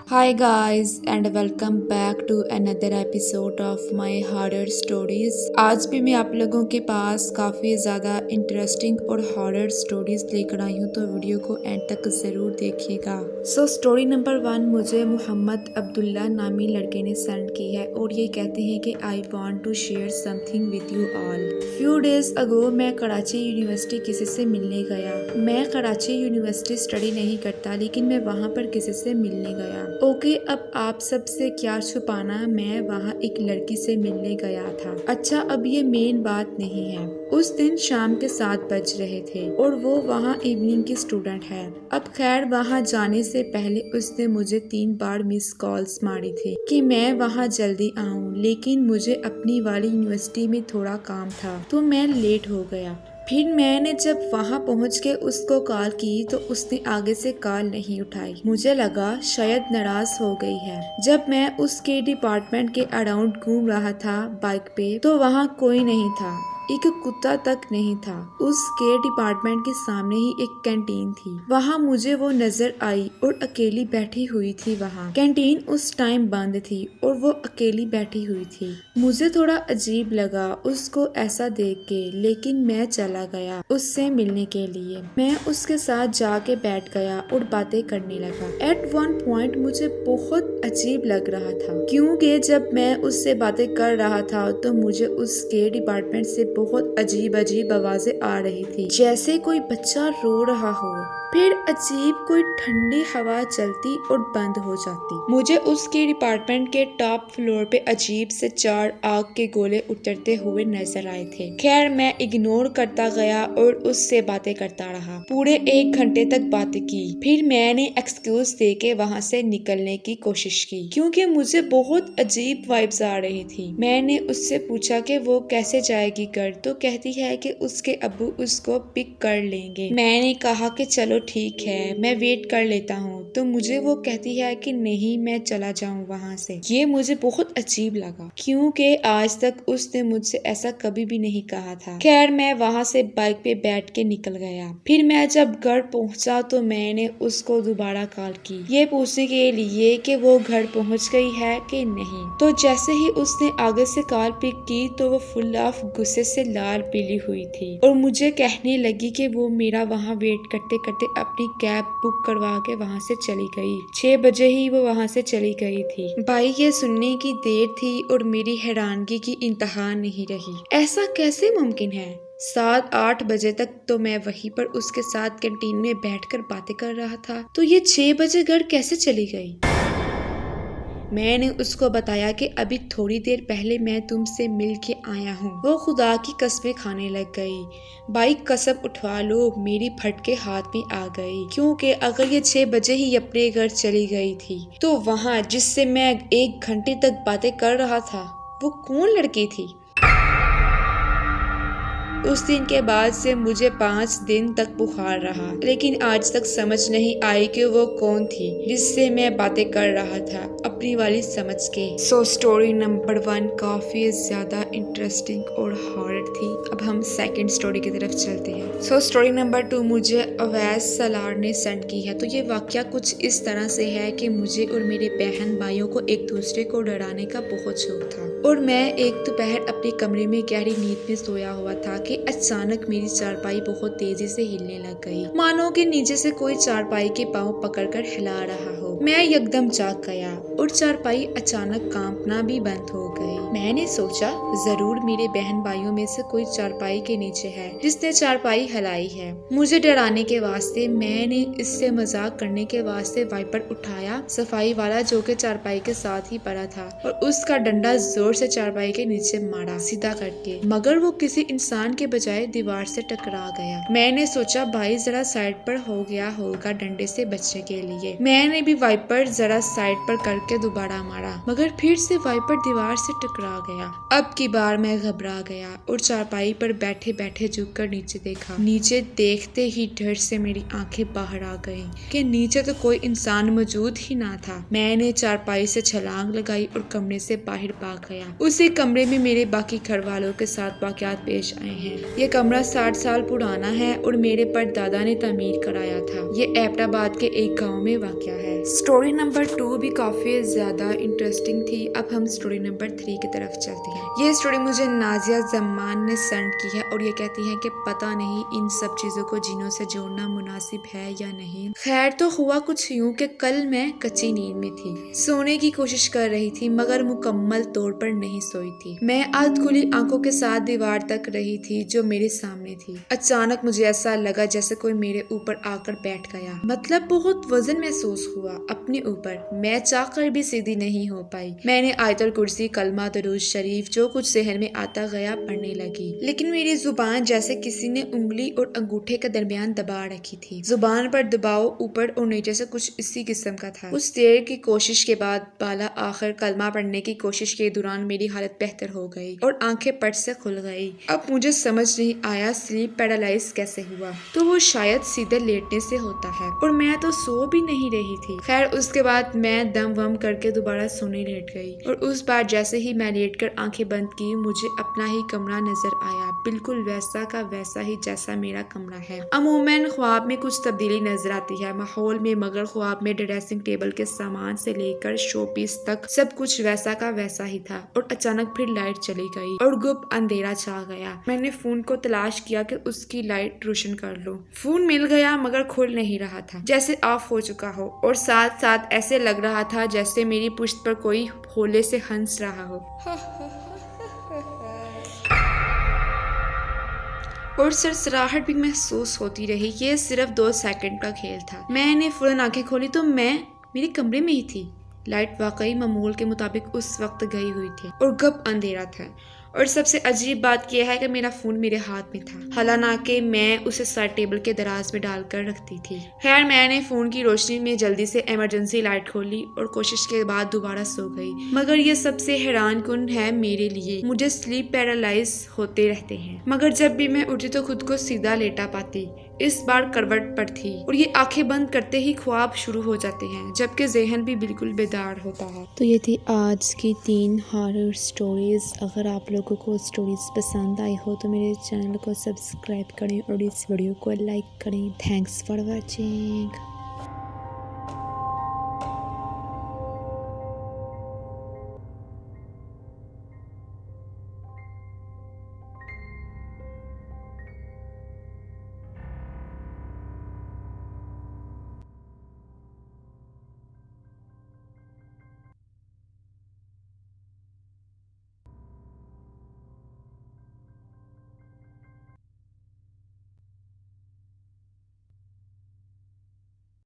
Hi guys and welcome back to another episode of my horror stories। आज भी मैं आप लोगों के पास काफ़ी ज़्यादा इंटरेस्टिंग और हॉरर स्टोरीज लेकर आई हूँ, तो वीडियो को एंड तक ज़रूर देखिएगा। स्टोरी नंबर 1 मुझे मोहम्मद अब्दुल्ला नामी लड़के ने सेंड की है और ये कहते हैं कि I want to share something with you all. Few days ago मैं कराची यूनिवर्सिटी किसी से मिलने गया। मैं कराची यूनिवर्सिटी स्टडी नहीं करता, लेकिन मैं वहाँ पर किसी से मिलने गया। ओके, अब आप सबसे क्या छुपाना, मैं वहाँ एक लड़की से मिलने गया था। अच्छा, अब ये मेन बात नहीं है। उस दिन शाम के 7 बज रहे थे और वो वहाँ इवनिंग की स्टूडेंट है। अब खैर, वहाँ जाने से पहले उसने मुझे 3 बार मिस कॉल्स मारी थी कि मैं वहाँ जल्दी आऊँ, लेकिन मुझे अपनी वाली यूनिवर्सिटी में थोड़ा काम था तो मैं लेट हो गया। फिर मैंने जब वहाँ पहुँच के उसको कॉल की तो उसने आगे से कॉल नहीं उठाई। मुझे लगा शायद नाराज हो गई है। जब मैं उसके डिपार्टमेंट के अराउंड घूम रहा था बाइक पे, तो वहाँ कोई नहीं था, एक कुत्ता तक नहीं था। उसके डिपार्टमेंट के सामने ही एक कैंटीन थी, वहाँ मुझे वो नजर आई और अकेली बैठी हुई थी। वहाँ कैंटीन उस टाइम बंद थी और वो अकेली बैठी हुई थी। मुझे थोड़ा अजीब लगा उसको ऐसा देख के, लेकिन मैं चला गया उससे मिलने के लिए। मैं उसके साथ जाके बैठ गया और बातें करने लगा। एट वन पॉइंट मुझे बहुत अजीब लग रहा था, क्योंकि जब मैं उससे बातें कर रहा था तो मुझे उसके डिपार्टमेंट से बहुत अजीब अजीब आवाजें आ रही थी, जैसे कोई बच्चा रो रहा हो। फिर अजीब कोई ठंडी हवा चलती और बंद हो जाती। मुझे उसके डिपार्टमेंट के टॉप फ्लोर पे अजीब से 4 आग के गोले उतरते हुए नजर आए थे। खैर, मैं इग्नोर करता गया और उससे बातें करता रहा। पूरे 1 घंटे तक बातें की। फिर मैंने एक्सक्यूज देके वहाँ से निकलने की कोशिश की, क्योंकि मुझे बहुत अजीब वाइब्स आ रही थी। मैंने उससे पूछा कि वो कैसे जाएगी घर, तो कहती है कि उसके अब्बू उसको पिक कर लेंगे। मैंने कहा कि चलो ठीक है, मैं वेट कर लेता हूँ, तो मुझे वो कहती है कि नहीं, मैं चला जाऊँ वहाँ से। ये मुझे बहुत अजीब लगा, क्योंकि आज तक उसने मुझसे ऐसा कभी भी नहीं कहा था। खैर, मैं वहाँ से बाइक पे बैठ के निकल गया। फिर मैं जब घर पहुँचा तो मैंने उसको दोबारा कॉल की, ये पूछने के लिए कि वो घर पहुँच गई है कि नहीं। तो जैसे ही उसने आगे से कॉल पिक की तो वो फुल ऑफ गुस्से से लाल पीली हुई थी और मुझे कहने लगी कि वो मेरा वहाँ वेट करते करते अपनी कैब बुक करवा के वहाँ से चली गई। 6 बजे ही वो वहाँ से चली गई थी। भाई, ये सुनने की देर थी और मेरी हैरानगी की इंतहा नहीं रही। ऐसा कैसे मुमकिन है? 7-8 बजे तक तो मैं वहीं पर उसके साथ कैंटीन में बैठकर बातें कर रहा था, तो ये 6 बजे घर कैसे चली गई? मैंने उसको बताया कि अभी थोड़ी देर पहले मैं तुमसे मिल के आया हूँ। वो खुदा की कसमें खाने लग गई। भाई, कसम उठवा लो, मेरी फटके हाथ में आ गई, क्योंकि अगर ये 6 बजे ही अपने घर चली गई थी तो वहाँ जिससे मैं 1 घंटे तक बातें कर रहा था, वो कौन लड़की थी? उस दिन के बाद से मुझे 5 दिन तक बुखार रहा, लेकिन आज तक समझ नहीं आई कि वो कौन थी जिससे मैं बातें कर रहा था, अपनी वाली समझ के। स्टोरी नंबर 1 काफी ज्यादा इंटरेस्टिंग और हॉरर थी। अब हम सेकंड स्टोरी की तरफ चलते हैं। स्टोरी नंबर 2 मुझे अवैस सलार ने सेंड की है। तो ये वाकया कुछ इस तरह से है कि मुझे और मेरे बहन भाइयों को एक दूसरे को डराने का बहुत शौक था, और मैं एक दोपहर अपने कमरे में गहरी नींद में सोया हुआ था कि अचानक मेरी चारपाई बहुत तेजी से हिलने लग गई, मानो कि नीचे से कोई चारपाई के पांव पकड़कर हिला रहा हो। मैं एकदम जाग गया और चारपाई अचानक कांपना भी बंद हो गई। मैंने सोचा जरूर मेरे बहन भाइयों में से कोई चारपाई के नीचे है जिसने चारपाई हिलाई है। मुझे डराने के वास्ते मैंने इससे मजाक करने के वास्ते वाइपर उठाया, सफाई वाला जो के चारपाई के साथ ही पड़ा था, और उसका डंडा जोर से चारपाई के नीचे मारा सीधा करके, मगर वो किसी इंसान के बजाय दीवार से टकरा गया। मैंने सोचा भाई जरा साइड पर हो गया होगा डंडे से बचने के लिए। मैंने भी वाइपर जरा साइड पर करके दोबारा मारा, मगर फिर से वाइपर दीवार से टकरा गया। अब की बार मैं घबरा गया और चारपाई पर बैठे बैठे झुककर नीचे देखा। नीचे देखते ही डर से मेरी आंखें बाहर आ गईं कि नीचे तो कोई इंसान मौजूद ही ना था। मैंने चारपाई से छलांग लगाई और कमरे से बाहर भाग गया। उसी कमरे में मेरे बाकी घर वालों के साथ वाकयात पेश आए हैं। ये कमरा 60 साल पुराना है और मेरे परदादा ने तामीर कराया था। ये एबटाबाद के एक गांव में वाक़या है। स्टोरी नंबर 2 भी काफ़ी ज़्यादा इंटरेस्टिंग थी। अब हम स्टोरी नंबर 3 की तरफ चलते हैं। ये स्टोरी मुझे नाजिया जमान ने सेंड की है और ये कहती है कि पता नहीं इन सब चीज़ों को जिनों से जोड़ना मुनासिब है या नहीं। खैर तो हुआ कुछ यूँ कि कल मैं कच्ची नींद में थी, सोने की कोशिश कर रही थी मगर मुकम्मल तौर पर नहीं सोई थी। मैं आध खुली आंखों के साथ दीवार तक रही थी जो मेरे सामने थी। अचानक मुझे ऐसा लगा जैसे कोई मेरे ऊपर आकर बैठ गया, मतलब बहुत वजन महसूस हुआ अपने ऊपर। मैं चाहकर भी सीधी नहीं हो पाई। मैंने आयतुल कुर्सी, कलमा, दरूद शरीफ जो कुछ जहन में आता गया पढ़ने लगी, लेकिन मेरी जुबान जैसे किसी ने उंगली और अंगूठे के दरमियान दबा रखी थी। जुबान पर दबाव ऊपर और नीचे से कुछ इसी किस्म का था। कुछ देर की कोशिश के बाद बाला आखिर कलमा पढ़ने की कोशिश के दौरान मेरी हालत बेहतर हो गई और आंखें पट से खुल गई। अब मुझे समझ नहीं आया स्लीप पैरालाइज कैसे हुआ, तो वो शायद सीधे लेटने से होता है और मैं तो सो भी नहीं रही थी। खैर उसके बाद मैं दम वम करके दोबारा सोने लेट गई और उस बार जैसे ही मैं लेटकर आंखें बंद की मुझे अपना ही कमरा नजर आया, बिल्कुल वैसा का वैसा ही जैसा मेरा कमरा है। अमूमन ख्वाब में कुछ तब्दीली नजर आती है माहौल में, मगर ख्वाब में ड्रेसिंग टेबल के सामान से लेकर शोपीस तक सब कुछ वैसा का वैसा ही था। और अचानक फिर लाइट चली गई और गुप अंधेरा छा गया। मैंने फोन को तलाश किया कि उसकी लाइट रोशन कर लो। फोन मिल गया मगर खुल नहीं रहा था, जैसे ऑफ हो चुका हो, और साथ साथ ऐसे लग रहा था जैसे मेरी पुश्त पर कोई होले से हंस रहा हो। और सरसराहट भी महसूस होती रही। ये सिर्फ 2 सेकंड का खेल था। मैंने फौरन आंखें खोली तो मैं मेरे कमरे में ही थी। लाइट वाकई मामूल के मुताबिक उस वक्त गई हुई थी और गप अंधेरा था। और सबसे अजीब बात यह है कि मेरा फोन मेरे हाथ में था, हालांकि मैं उसे साइड टेबल के दराज में डालकर रखती थी। खैर मैंने फोन की रोशनी में जल्दी से इमरजेंसी लाइट खोली और कोशिश के बाद दोबारा सो गई। मगर ये सबसे हैरान कुन है मेरे लिए, मुझे स्लीप पैरालाइज होते रहते हैं, मगर जब भी मैं उठी तो खुद को सीधा लेटा पाती। इस बार करवट पर थी और ये आंखें बंद करते ही ख्वाब शुरू हो जाते हैं, जबकि जहन भी बिल्कुल बेदार होता है। तो ये थी आज की 3 हॉरर स्टोरीज। अगर आप लोगों को स्टोरीज पसंद आई हो तो मेरे चैनल को सब्सक्राइब करें और इस वीडियो को लाइक करें। Thanks for watching.